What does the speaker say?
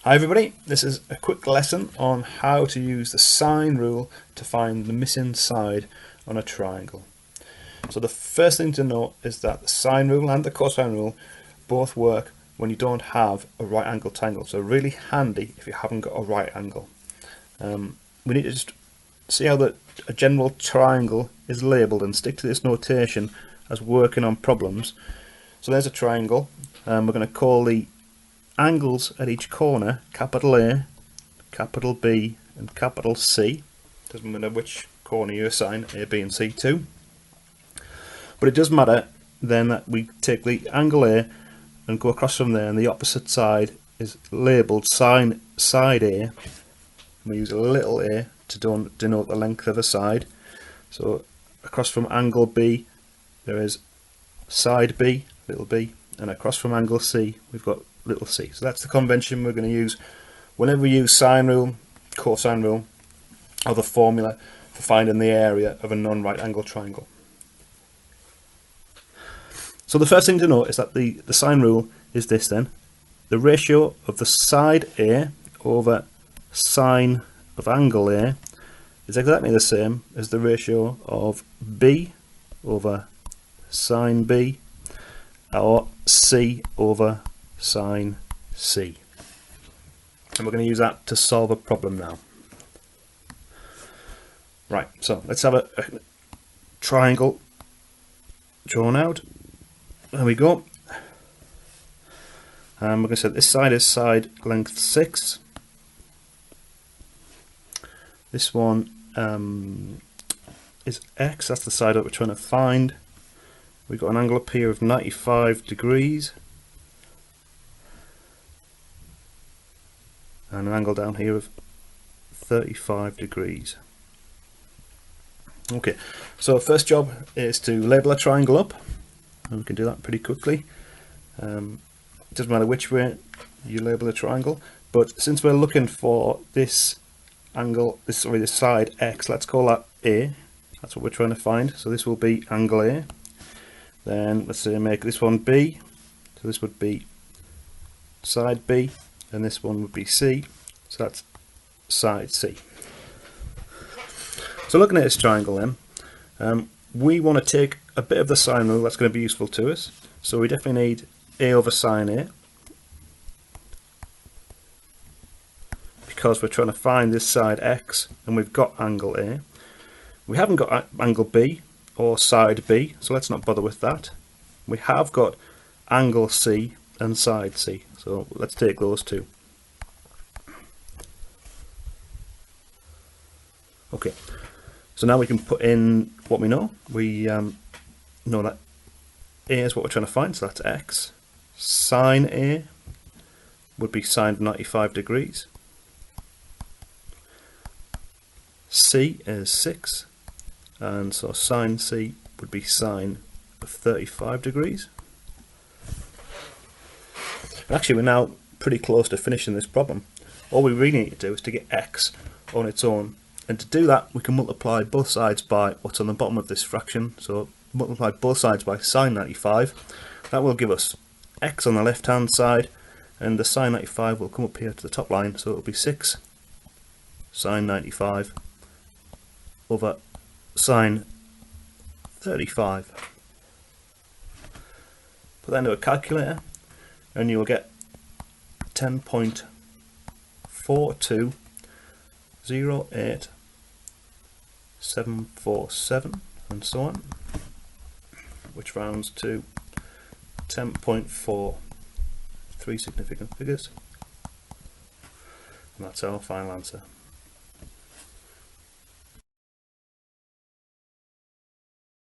Hi everybody, this is a quick lesson on how to use the sine rule to find the missing side on a triangle. So the first thing to note is that the sine rule and the cosine rule both work when you don't have a right angle triangle. So really handy if you haven't got a right angle. We need to just see how a general triangle is labelled and stick to this notation as working on problems. So there's a triangle, and we're going to call the angles at each corner capital A, capital B and capital C. Doesn't matter which corner you assign A, B and C to, but it does matter then that we take the angle A and go across from there, and the opposite side is labelled side A. We use a little a to denote the length of a side. So across from angle B there is side B, little b, and across from angle C we've got little c. So that's the convention we're going to use whenever we use sine rule, cosine rule, or the formula for finding the area of a non-right angle triangle. So the first thing to note is that the sine rule is this then. The ratio of the side A over sine of angle A is exactly the same as the ratio of B over sine B or C over sine C. And we're going to use that to solve a problem now. Right, so let's have a triangle drawn out. There we go. And we're going to say this side is side length 6. This one is X, that's the side that we're trying to find. We've got an angle up here of 95 degrees. And an angle down here of 35 degrees. Okay, so first job is to label a triangle up, and we can do that pretty quickly. It doesn't matter which way you label a triangle, but since we're looking for this angle, this side X, let's call that A. That's what we're trying to find. So this will be angle A. Then let's say make this one B. So this would be side B. And this one would be C, so that's side C. So looking at this triangle then, we want to take a bit of the sine rule that's going to be useful to us. So we definitely need A over sine A, because we're trying to find this side X and we've got angle A. We haven't got angle B or side B, so let's not bother with that. We have got angle C and side C. So let's take those two. Okay, so now we can put in what we know. We know that A is what we're trying to find, so that's X. Sine A would be sine of 95 degrees. C is 6, and so sine C would be sine of 35 degrees. Actually, we're now pretty close to finishing this problem. All we really need to do is to get X on its own, and to do that we can multiply both sides by what's on the bottom of this fraction. So multiply both sides by sine 95. That will give us X on the left hand side, and the sine 95 will come up here to the top line, so it will be 6 sine 95 over sine 35. Put that into a calculator and you will get 10.4208747 and so on, which rounds to 10.4, 3 significant figures, and that's our final answer.